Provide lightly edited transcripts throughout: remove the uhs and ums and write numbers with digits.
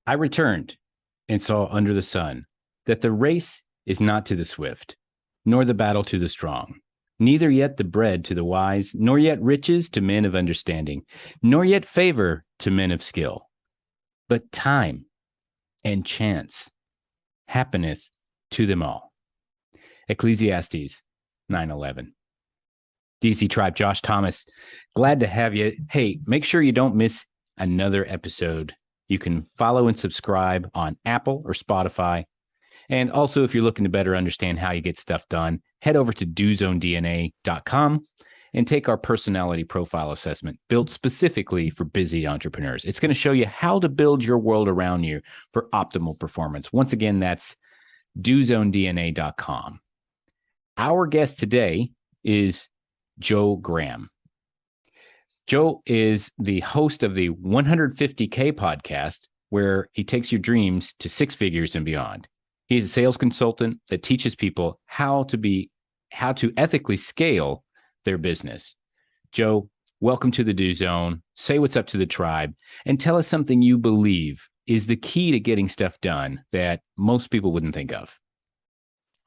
I returned and saw under the sun that the race is not to the swift, nor the battle to the strong, neither yet the bread to the wise, nor yet riches to men of understanding, nor yet favor to men of skill, but time and chance happeneth to them all. Ecclesiastes 9:11. DC Tribe, Josh Thomas, glad to have you. Hey, make sure you don't miss another episode. You can follow and subscribe on Apple or Spotify. And also, if you're looking to better understand how you get stuff done, head over to dozonedna.com and take our personality profile assessment built specifically for busy entrepreneurs. It's going to show you how to build your world around you for optimal performance. Once again, that's dozonedna.com. Our guest today is Joe Graham. Joe is the host of the 150K podcast, where he takes your dreams to six figures and beyond. He's a sales consultant that teaches people how to ethically scale their business. Joe, welcome to the Do Zone. Say what's up to the tribe and tell us something you believe is the key to getting stuff done that most people wouldn't think of.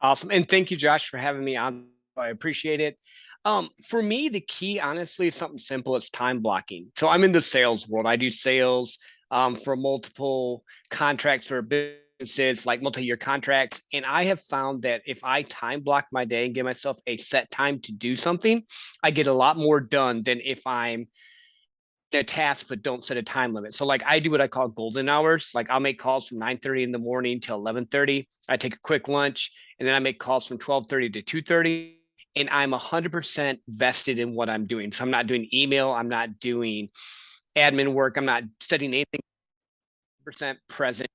Awesome. And thank you, Josh, for having me on. I appreciate it. For me, the key, honestly, is something simple. It's time blocking. So I'm in the sales world. I do sales for multiple contracts for businesses, like multi-year contracts. And I have found that if I time block my day and give myself a set time to do something, I get a lot more done than if I'm a task but don't set a time limit. So like I do what I call golden hours. Like I'll make calls from 9:30 in the morning till 11:30. I take a quick lunch, and then I make calls from 12:30 to 2:30. And I'm 100% vested in what I'm doing. So I'm not doing email. I'm not doing admin work. I'm not studying anything. Percent present.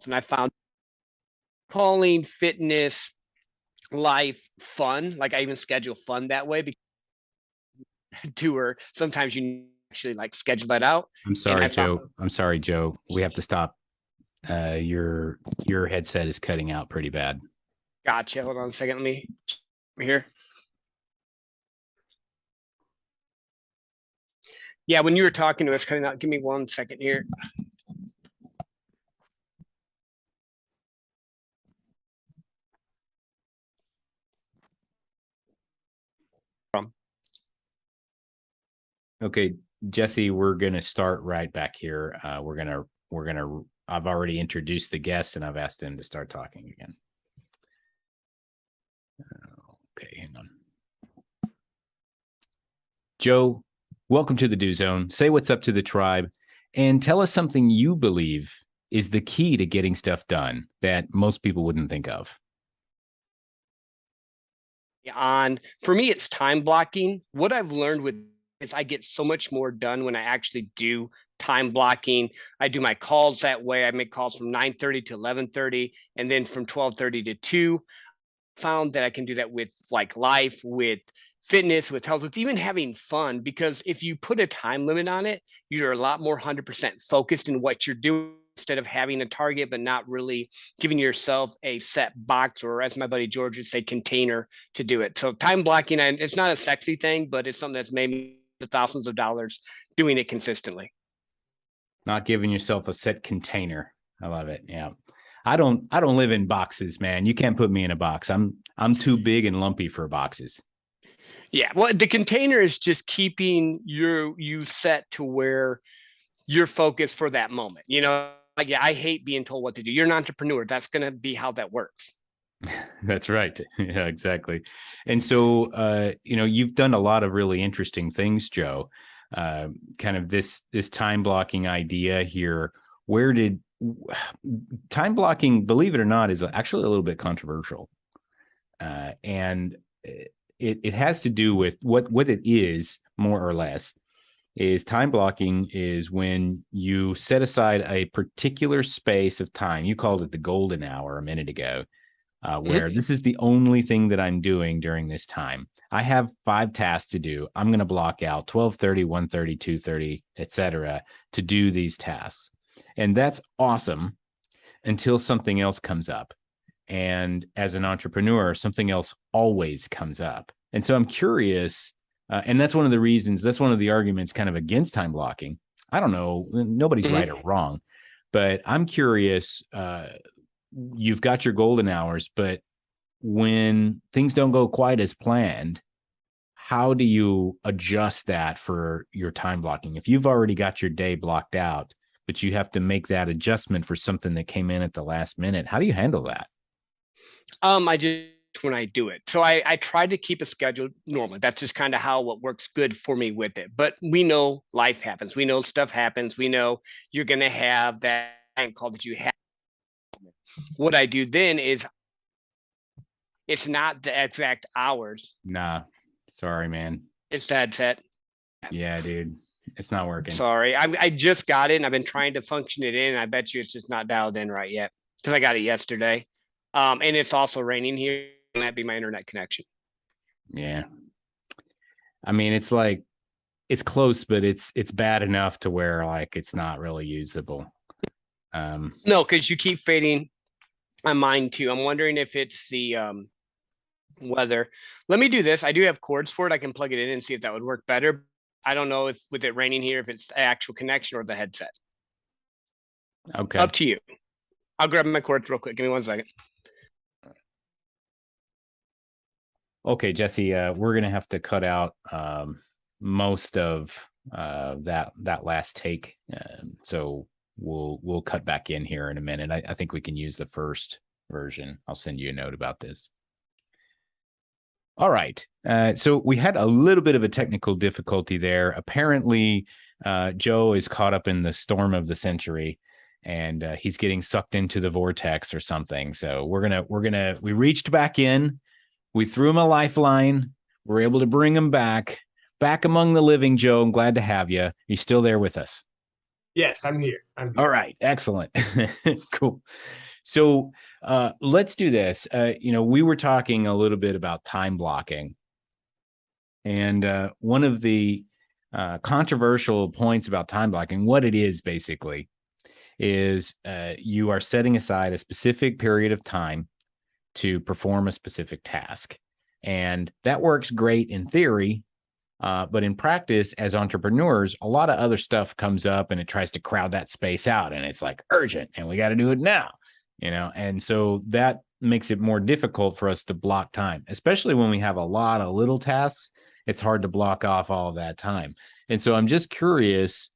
And I found calling, fitness, life, fun. Like I even schedule fun that way because tour. Sometimes you actually like schedule that out. I'm sorry, Joe. We have to stop. Your headset is cutting out pretty bad. Gotcha. Hold on a second. Let me here. Yeah, when you were talking to us, cutting out. Give me 1 second here. Okay, Jesse, we're gonna start right back here. I've already introduced the guest and I've asked him to start talking again. Okay, hang on. Joe, welcome to the Do Zone. Say what's up to the tribe and tell us something you believe is the key to getting stuff done that most people wouldn't think of. For me, it's time blocking. What I've learned with is I get so much more done when I actually do time blocking. I do my calls that way. I make calls from 9:30 to 11:30, and then from 12:30 to 2. Found that I can do that with like life, with fitness, with health, with even having fun, because if you put a time limit on it, you're a lot more 100% focused in what you're doing instead of having a target but not really giving yourself a set box, or as my buddy George would say, container to do it. So time blocking, and it's not a sexy thing, but it's something that's made me thousands of dollars doing it consistently. Not giving yourself a set container. I love it. Yeah. I don't live in boxes, man. You can't put me in a box. I'm too big and lumpy for boxes. Yeah, well, the container is just keeping you set to where you're focused for that moment. You know, like, yeah, I hate being told what to do. You're an entrepreneur. That's going to be how that works. That's right. Yeah, exactly. And so, you've done a lot of really interesting things, Joe. Kind of this time blocking idea here. Where did time blocking, believe it or not, is actually a little bit controversial. And it has to do with what it is, more or less, is time blocking is when you set aside a particular space of time. You called it the golden hour a minute ago, where this is the only thing that I'm doing during this time. I have 5 tasks to do. I'm going to block out 12:30, 1:30, 2:30, etc. to do these tasks. And that's awesome until something else comes up. And as an entrepreneur, something else always comes up. And so I'm curious, and that's one of the arguments kind of against time blocking. I don't know, nobody's right or wrong, But I'm curious, you've got your golden hours, but when things don't go quite as planned, how do you adjust that for your time blocking? If you've already got your day blocked out, but you have to make that adjustment for something that came in at the last minute, how do you handle that? I just when I do it. So I try to keep a schedule normally. That's just kind of how what works good for me with it. But we know life happens. We know stuff happens. We know you're gonna have that time call that you have. What I do then is it's not the exact hours. Nah, sorry, man. It's that set. Yeah, dude, it's not working. Sorry. I just got it and I've been trying to function it in. And I bet you it's just not dialed in right yet because I got it yesterday. And it's also raining here. And that'd be my internet connection. Yeah. I mean, it's like it's close, but it's bad enough to where like it's not really usable. No, because you keep fading on mine too. I'm wondering if it's the weather. Let me do this. I do have cords for it. I can plug it in and see if that would work better. I don't know if with it raining here, if it's actual connection or the headset. Okay. Up to you. I'll grab my cords real quick. Give me 1 second. Okay, Jesse, we're gonna have to cut out most of that last take. So we'll cut back in here in a minute. I think we can use the first version. I'll send you a note about this. All right. So we had a little bit of a technical difficulty there. Apparently, Joe is caught up in the storm of the century, and he's getting sucked into the vortex or something. So we reached back in. We threw him a lifeline. We're able to bring him back among the living. Joe, I'm glad to have you. You still there with us? Yes, I'm here. All right, excellent. Cool. So let's do this. We were talking a little bit about time blocking. And one of the controversial points about time blocking, what it is basically, is you are setting aside a specific period of time to perform a specific task. And that works great in theory, but in practice, as entrepreneurs, a lot of other stuff comes up and it tries to crowd that space out. And it's like urgent and we got to do it now, and so that makes it more difficult for us to block time, especially when we have a lot of little tasks. It's hard to block off all of that time. And so I'm just curious,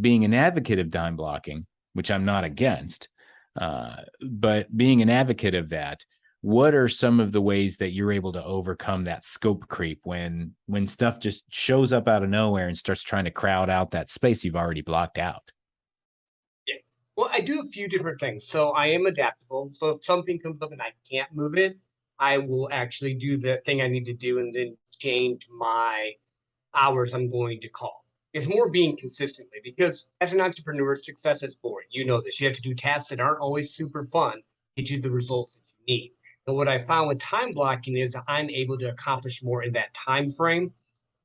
being an advocate of time blocking, which I'm not against, but being an advocate of that, what are some of the ways that you're able to overcome that scope creep when stuff just shows up out of nowhere and starts trying to crowd out that space you've already blocked out? Yeah. Well, I do a few different things. So I am adaptable. So if something comes up and I can't move it, I will actually do the thing I need to do and then change my hours I'm going to call. It's more being consistently because as an entrepreneur, success is boring. You know this. You have to do tasks that aren't always super fun to get you the results that you need. But what I found with time blocking is I'm able to accomplish more in that time frame.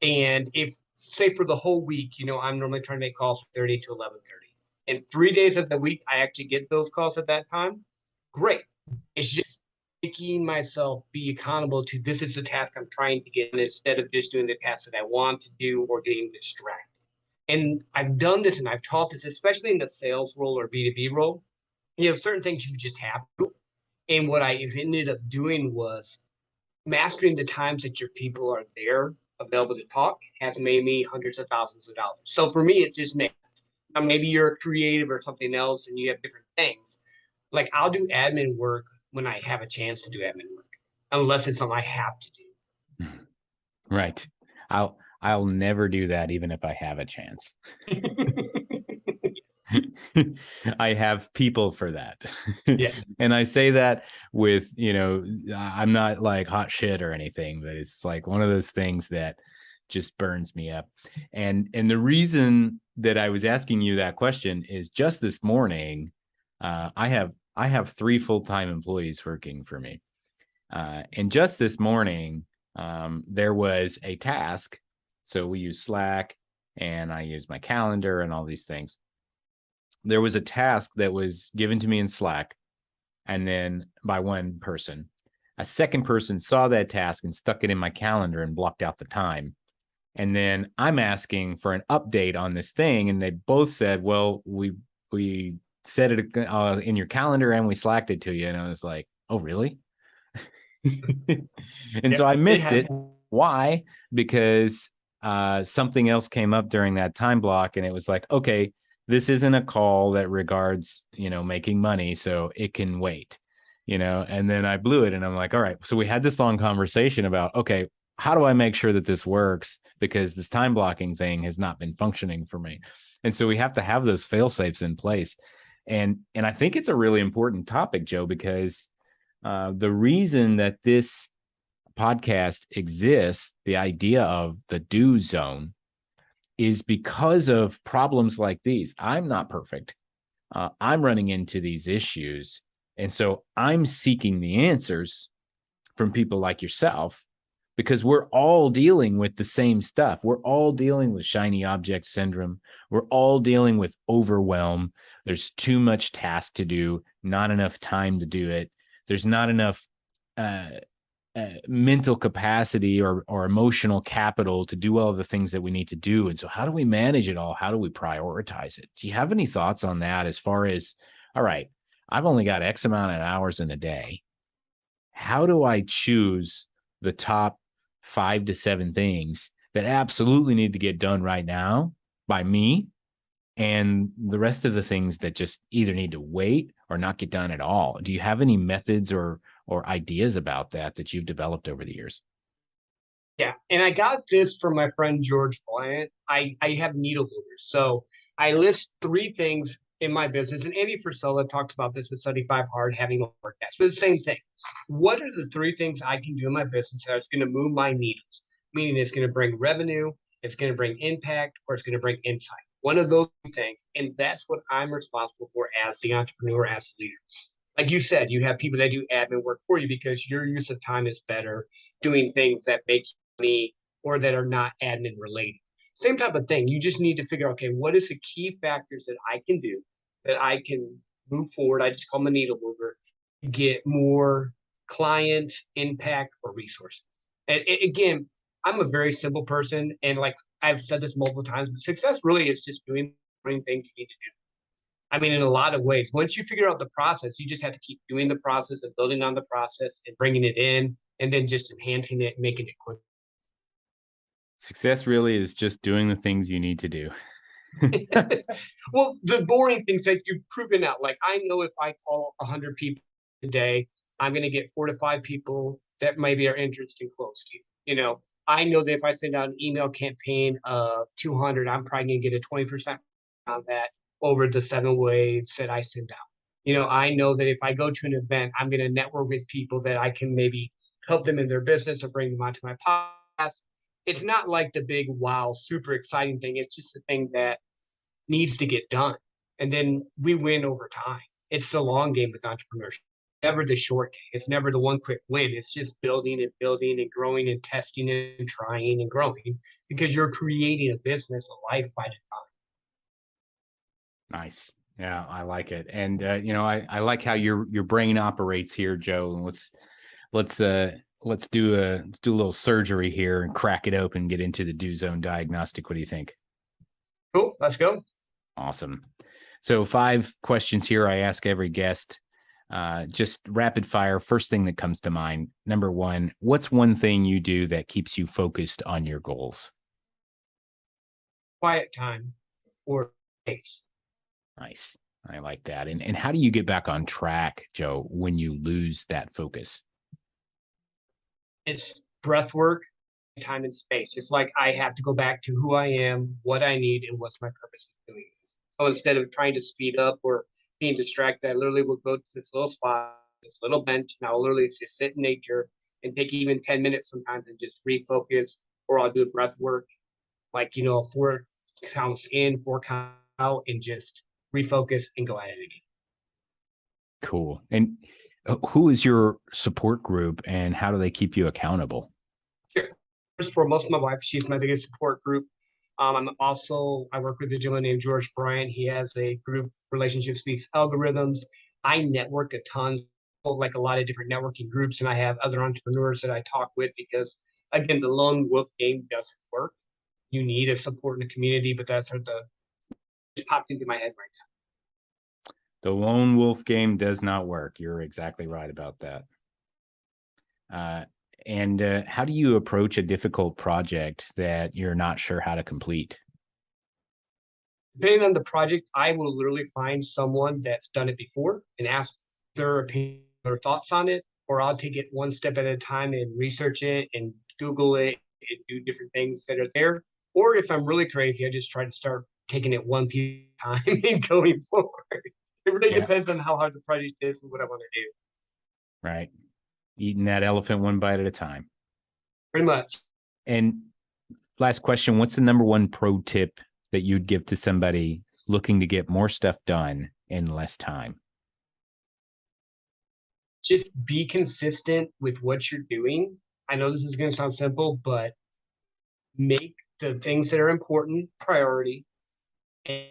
And if, say, for the whole week, I'm normally trying to make calls from 30 to 11:30. And 3 days of the week, I actually get those calls at that time. Great. It's just making myself be accountable to this is the task I'm trying to get instead of just doing the task that I want to do or getting distracted. And I've done this and I've taught this, especially in the sales role or B2B role. You have certain things you just have to. And what I ended up doing was mastering the times that your people are there available to talk has made me hundreds of thousands of dollars. So for me, it just makes, now maybe you're creative or something else and you have different things. Like I'll do admin work when I have a chance to do admin work, unless it's something I have to do. Right. I'll never do that, even if I have a chance. I have people for that. Yeah. And I say that with, I'm not like hot shit or anything, but it's like one of those things that just burns me up. And the reason that I was asking you that question is just this morning, I have 3 full-time employees working for me. And just this morning, there was a task. So we use Slack and I use my calendar and all these things. There was a task that was given to me in Slack and then by one person. A second person saw that task and stuck it in my calendar and blocked out the time. And then I'm asking for an update on this thing. And they both said, well, we set it in your calendar and we Slacked it to you. And I was like, oh, really? And so I missed it. Why? Because something else came up during that time block, and it was like, okay, this isn't a call that regards, making money, so it can wait, and then I blew it, and I'm like, all right. So we had this long conversation about, okay, how do I make sure that this works? Because this time blocking thing has not been functioning for me. And so we have to have those fail safes in place. And I think it's a really important topic, Joe, because the reason that this podcast exists, the idea of the do zone, is because of problems like these. I'm not perfect. I'm running into these issues. And so I'm seeking the answers from people like yourself, because we're all dealing with the same stuff. We're all dealing with shiny object syndrome. We're all dealing with overwhelm. There's too much task to do, not enough time to do it. There's not enough mental capacity or emotional capital to do all the things that we need to do. And so how do we manage it all? How do we prioritize it? Do you have any thoughts on that as far as, all right, I've only got X amount of hours in a day. How do I choose the top 5 to 7 things that absolutely need to get done right now by me, and the rest of the things that just either need to wait or not get done at all? Do you have any methods or ideas about that you've developed over the years? Yeah, and I got this from my friend George Bryant. I have needle movers. So I list 3 things in my business, and Andy Frisella talks about this with 75 Hard, having a forecast. But the same thing. What are the 3 things I can do in my business that's going to move my needles? Meaning it's going to bring revenue, it's going to bring impact, or it's going to bring insight. One of those things, and that's what I'm responsible for as the entrepreneur, as the leader. Like you said, you have people that do admin work for you because your use of time is better doing things that make money or that are not admin related. Same type of thing. You just need to figure out, okay, what is the key factors that I can do that I can move forward? I just call them a needle mover, get more client impact or resources. And again, I'm a very simple person, and like I've said this multiple times, but success really is just doing things you need to do. I mean, in a lot of ways, once you figure out the process, you just have to keep doing the process and building on the process and bringing it in, and then just enhancing it, and making it quick. Success really is just doing the things you need to do. Well, the boring things that you've proven out, like I know if I call 100 people a day, I'm going to get 4 to 5 people that maybe are interested and close to you. I know that if I send out an email campaign of 200, I'm probably going to get a 20% on that over the 7 ways that I send out. I know that if I go to an event, I'm going to network with people that I can maybe help them in their business or bring them onto my podcast. It's not like the big, wow, super exciting thing. It's just a thing that needs to get done. And then we win over time. It's the long game with entrepreneurship, never the short game. It's never the one quick win. It's just building and growing and testing and trying and growing, because you're creating a business, a life by the time. Nice. Yeah, I like it. And I like how your brain operates here, Joe. And let's do a little surgery here and crack it open, get into the do zone diagnostic. What do you think? Cool. Let's go. Awesome. So 5 questions here I ask every guest. Just rapid fire. First thing that comes to mind. Number 1, what's one thing you do that keeps you focused on your goals? Quiet time or pace. Nice. I like that. And how do you get back on track, Joe, when you lose that focus? It's breath work, time and space. It's like I have to go back to who I am, what I need, and what's my purpose of doing it. So instead of trying to speed up or being distracted, I literally will go to this little spot, this little bench, and I'll literally just sit in nature and take even 10 minutes sometimes and just refocus, or I'll do breath work, like, 4 counts in, 4 counts out, and just refocus and go at it again. Cool. And who is your support group, and how do they keep you accountable? Sure. First and foremost, my wife, she's my biggest support group. I work with a gentleman named George Bryant. He has a group, Relationship Speaks Algorithms. I network a ton, like a lot of different networking groups, and I have other entrepreneurs that I talk with, because, again, the lone wolf game doesn't work. You need a support in the community, but that's what just popped into my head right now. The lone wolf game does not work. You're exactly right about that. And how do you approach a difficult project that you're not sure how to complete? Depending on the project, I will literally find someone that's done it before and ask their opinion or thoughts on it, or I'll take it one step at a time and research it and Google it and do different things that are there. Or if I'm really crazy, I just try to start taking it one piece at a time and going forward. It really Yeah. depends on how hard the project is and what I want to do. Right. Eating that elephant one bite at a time. Pretty much. And last question, what's the number one pro tip that you'd give to somebody looking to get more stuff done in less time? Just be consistent with what you're doing. I know this is going to sound simple, but make the things that are important priority and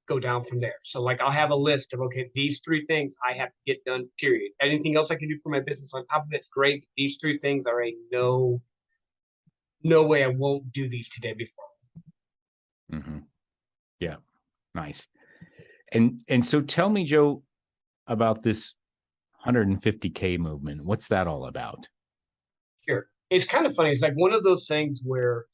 go down from there. So like I'll have a list of, okay, these 3 things I have to get done, period. Anything else I can do for my business on top of it's great. These 3 things are a no way I won't do these today before. Mm-hmm. Yeah. Nice. And so tell me, Joe, about this 150K movement. What's that all about? Sure. It's kind of funny. It's like one of those things where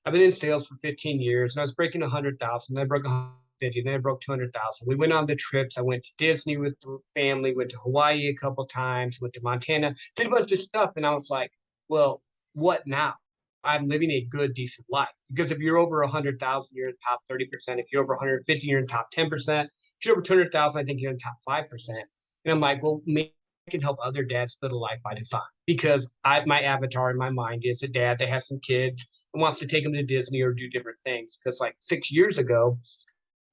I've been in sales for 15 years and I was breaking 100,000. Then I broke 150, then I broke 200,000. We went on the trips. I went to Disney with the family, went to Hawaii a couple times, went to Montana, did a bunch of stuff. And I was like, well, what now? I'm living a good, decent life. Because if you're over 100,000, you're in the top 30%. If you're over 150, you're in the top 10%. If you're over 200,000, I think you're in the top 5%. And I'm like, well, maybe I can help other dads live a life by design because my avatar in my mind is a dad that has some kids and wants to take them to Disney or do different things. Because like 6 years ago,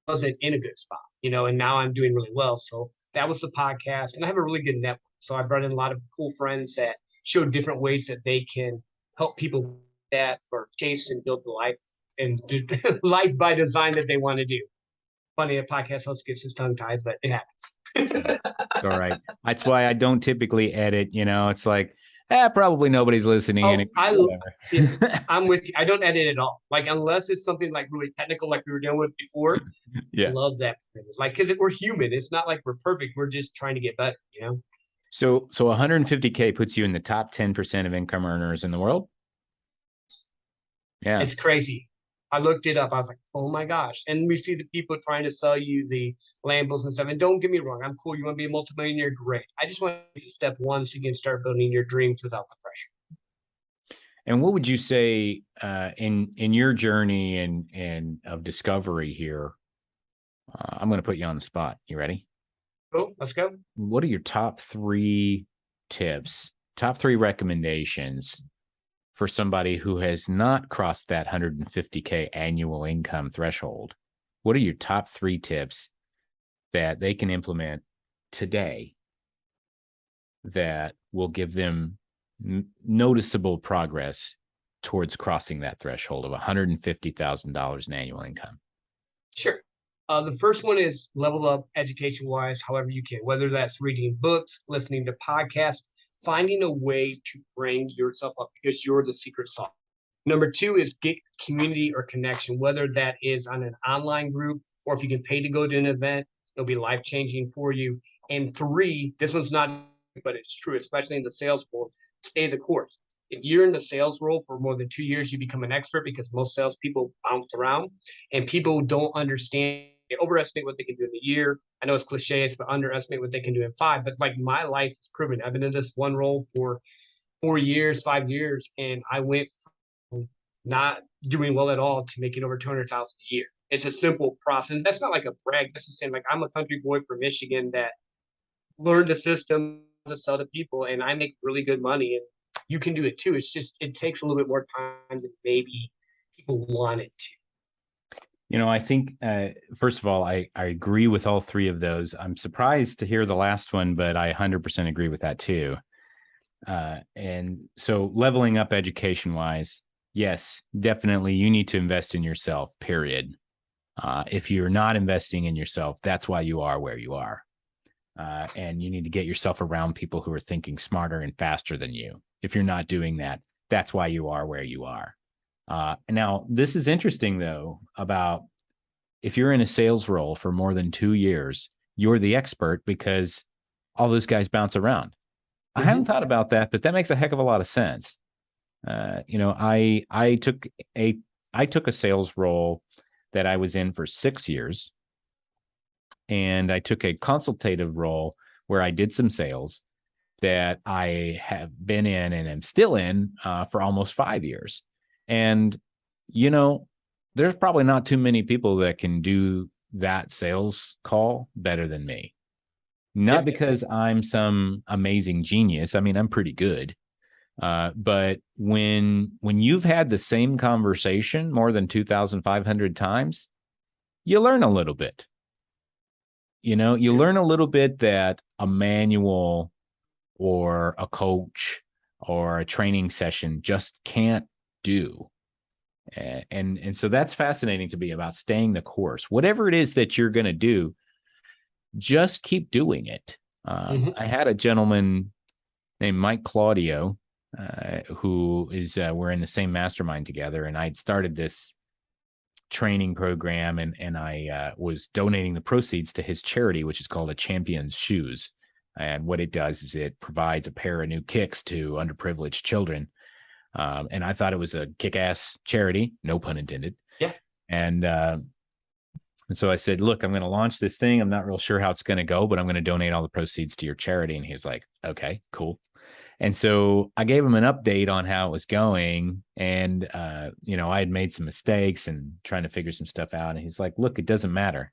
I wasn't in a good spot, and now I'm doing really well. So that was the podcast, and I have a really good network. So I brought in a lot of cool friends that show different ways that they can help people that or chase and build the life and life by design that they want to do. Funny, a podcast host gets his tongue tied, but it happens. All right. That's why I don't typically edit. It's like, probably nobody's listening. I'm with you. I don't edit at all. Like, unless it's something like really technical, like we were dealing with before. Yeah. I love that. Like, because we're human. It's not like we're perfect. We're just trying to get better, So 150K puts you in the top 10% of income earners in the world. Yeah. It's crazy. I looked it up. I was like, oh my gosh. And we see the people trying to sell you the Lambos and stuff. And don't get me wrong, I'm cool. You want to be a multimillionaire? Great. I just want to step one so you can start building your dreams without the pressure. And what would you say in your journey and of discovery here? I'm going to put you on the spot. You ready? Cool. Let's go. What are your top 3 tips, top 3 recommendations for somebody who has not crossed that 150K annual income threshold? What are your top 3 tips that they can implement today that will give them noticeable progress towards crossing that threshold of $150,000 in annual income? Sure. The first one is level up education-wise, however you can, whether that's reading books, listening to podcasts, finding a way to bring yourself up because you're the secret sauce. Number 2 is get community or connection, whether that is on an online group or if you can pay to go to an event, it'll be life-changing for you. And 3, this one's not, but it's true, especially in the sales world, stay the course. If you're in the sales role for more than 2 years, you become an expert because most salespeople bounce around and people don't understand. They overestimate what they can do in a year. I know it's cliches, but underestimate what they can do in 5. But like my life is proven. I've been in this one role for 4 years, 5 years, and I went from not doing well at all to making over 200,000 a year. It's a simple process. That's not like a brag. That's the same. Like I'm a country boy from Michigan that learned the system to sell to people, and I make really good money. And you can do it too. It's just it takes a little bit more time than maybe people want it to. I think, first of all, I agree with all 3 of those. I'm surprised to hear the last one, but I 100% agree with that too. And so leveling up education-wise, yes, definitely you need to invest in yourself, period. If you're not investing in yourself, that's why you are where you are. And you need to get yourself around people who are thinking smarter and faster than you. If you're not doing that, that's why you are where you are. Now, this is interesting, though, about if you're in a sales role for more than 2 years, you're the expert because all those guys bounce around. I haven't thought about that, but that makes a heck of a lot of sense. I took a sales role that I was in for 6 years, and I took a consultative role where I did some sales that I have been in and am still in for almost 5 years. And, there's probably not too many people that can do that sales call better than me. Not because I'm some amazing genius. I mean, I'm pretty good. But when you've had the same conversation more than 2,500 times, you learn a little bit. You learn a little bit that a manual or a coach or a training session just can't do. And so that's fascinating to me about staying the course. Whatever it is that you're going to do, just keep doing it. I had a gentleman named Mike Claudio, who is, we're in the same mastermind together. And I'd started this training program and I was donating the proceeds to his charity, which is called A Champion's Shoes. And what it does is it provides a pair of new kicks to underprivileged children. And I thought it was a kick-ass charity, no pun intended. Yeah. And so I said, look, I'm going to launch this thing. I'm not real sure how it's going to go, but I'm going to donate all the proceeds to your charity. And he was like, okay, cool. And so I gave him an update on how it was going. And, I had made some mistakes and trying to figure some stuff out. And he's like, look, it doesn't matter.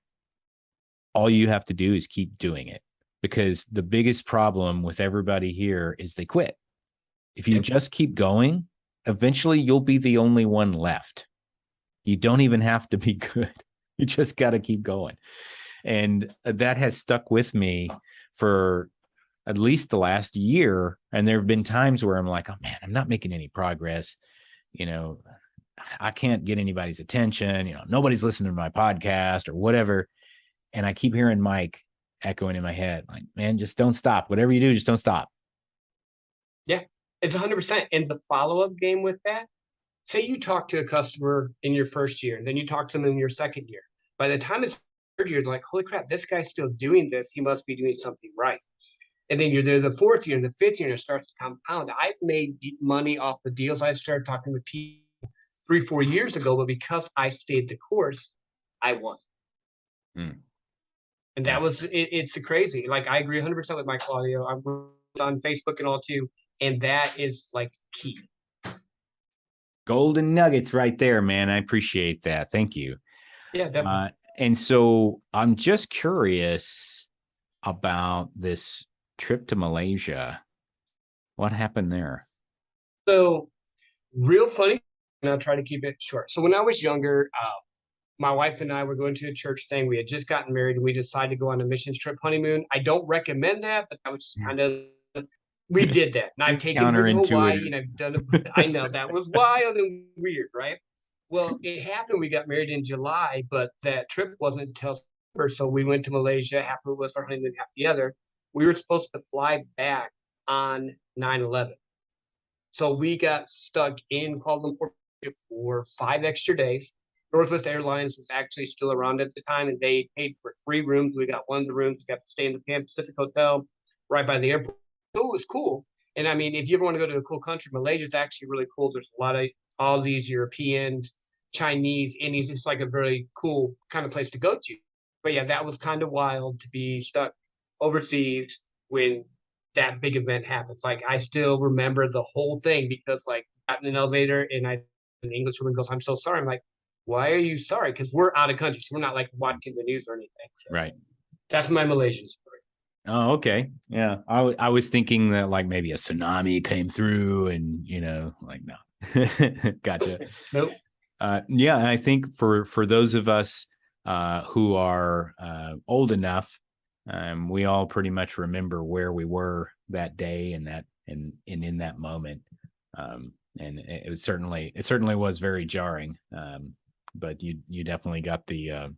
All you have to do is keep doing it, because the biggest problem with everybody here is they quit. If you just keep going, eventually you'll be the only one left. You don't even have to be good. You just got to keep going. And that has stuck with me for at least the last year. And there have been times where I'm like, oh man, I'm not making any progress. I can't get anybody's attention. Nobody's listening to my podcast or whatever. And I keep hearing Mike echoing in my head, like, man, just don't stop. Whatever you do, just don't stop. Yeah, it's 100%. And the follow-up game with that, say you talk to a customer in your first year, and then you talk to them in your second year. By the time it's third year, they're like, holy crap, this guy's still doing this. He must be doing something right. And then you're there the fourth year and the fifth year, and it starts to compound. I've made money off the deals I started talking with people 3-4 years ago, but because I stayed the course, I won. And that was it's crazy. Like, I agree 100% with Mike Claudio. I'm on Facebook and all too, and that is like key. Golden nuggets right there, man. I appreciate that. Thank you. Yeah, definitely. And so I'm just curious about this trip to Malaysia. What happened there? So, real funny, and I'll try to keep it short. So when I was younger, my wife and I were going to a church thing. We had just gotten married, and we decided to go on a missions trip honeymoon. I don't recommend that, but that was just kind of, we did that. And I've taken her to Hawaii, and I've done it. I know that was wild and weird, right? Well, it happened. We got married in July, but that trip wasn't until September. So we went to Malaysia. Half of it was our honeymoon, half the other. We were supposed to fly back on 9/11. So we got stuck in Kuala Lumpur for 5 extra days. Northwest Airlines was actually still around at the time, and they paid for 3 rooms. We got one of the rooms. We got to stay in the Pan Pacific Hotel right by the airport. So it was cool. And I mean, if you ever want to go to a cool country, Malaysia is actually really cool. There's a lot of Aussies, Europeans, Chinese, Indians. It's like a very cool kind of place to go to. But yeah, that was kind of wild to be stuck overseas when that big event happens. Like, I still remember the whole thing because, like, got in an elevator and an English woman goes, "I'm so sorry." I'm like, "Why are you sorry?" Because we're out of country, so we're not like watching the news or anything. So right. That's my Malaysian story. Oh, okay. Yeah. I was thinking that like maybe a tsunami came through and, like, no. Gotcha. Nope. Yeah. I think for those of us who are old enough, we all pretty much remember where we were that day and in that moment. And it certainly was very jarring. But you definitely got the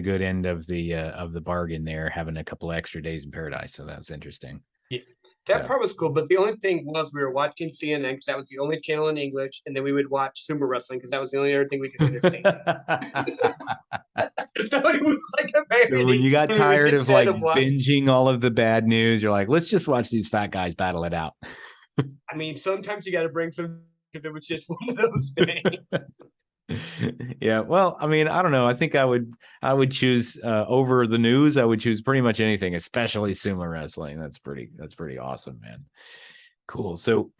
good end of the bargain there, having a couple extra days in paradise. So that was interesting. Yeah. That So. part was cool, but the only thing was we were watching CNN because that was the only channel in English, and then we would watch sumo wrestling because that was the only other thing we could understand. So it was like a So when you got tired of instead like of watching. binging all of the bad news, you're like, let's just watch these fat guys battle it out. I mean, sometimes you got to bring some because it was just one of those things. Yeah, well, I mean, I don't know. I think I would choose over the news. I would choose pretty much anything, especially sumo wrestling. That's pretty awesome, man. Cool. So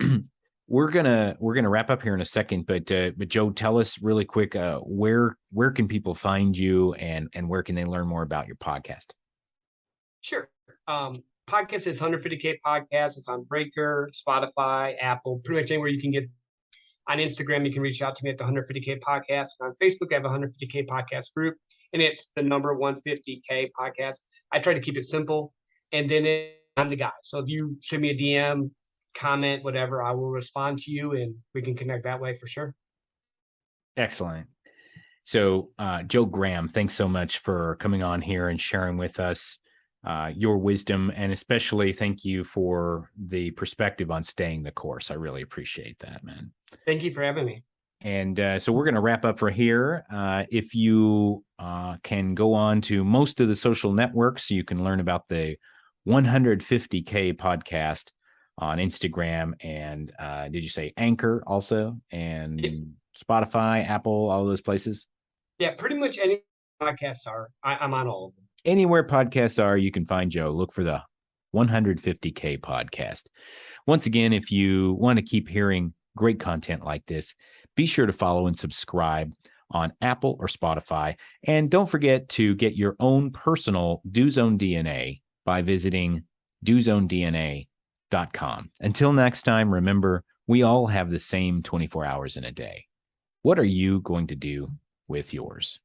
we're gonna wrap up here in a second, but Joe, tell us really quick where can people find you and where can they learn more about your podcast? Sure. Podcast is 150K Podcast. It's on Breaker, Spotify, Apple, pretty much anywhere you can get. On Instagram, you can reach out to me at the 150K Podcast. And on Facebook, I have a 150K Podcast group, and it's the number 150K Podcast. I try to keep it simple, and then I'm the guy. So if you send me a DM, comment, whatever, I will respond to you, and we can connect that way for sure. Excellent. So, Joe Graham, thanks so much for coming on here and sharing with us your wisdom, and especially thank you for the perspective on staying the course. I really appreciate that, man. Thank you for having me. And so we're going to wrap up for here. If you can go on to most of the social networks, you can learn about the 150K podcast on Instagram and did you say Anchor also, and Spotify, Apple, all those places? Yeah, pretty much any podcasts are. I'm on all of them. Anywhere podcasts are, you can find Joe. Look for the 150K podcast. Once again, if you want to keep hearing great content like this, be sure to follow and subscribe on Apple or Spotify. And don't forget to get your own personal Do Zone DNA by visiting dozonedna.com. Until next time, remember, we all have the same 24 hours in a day. What are you going to do with yours?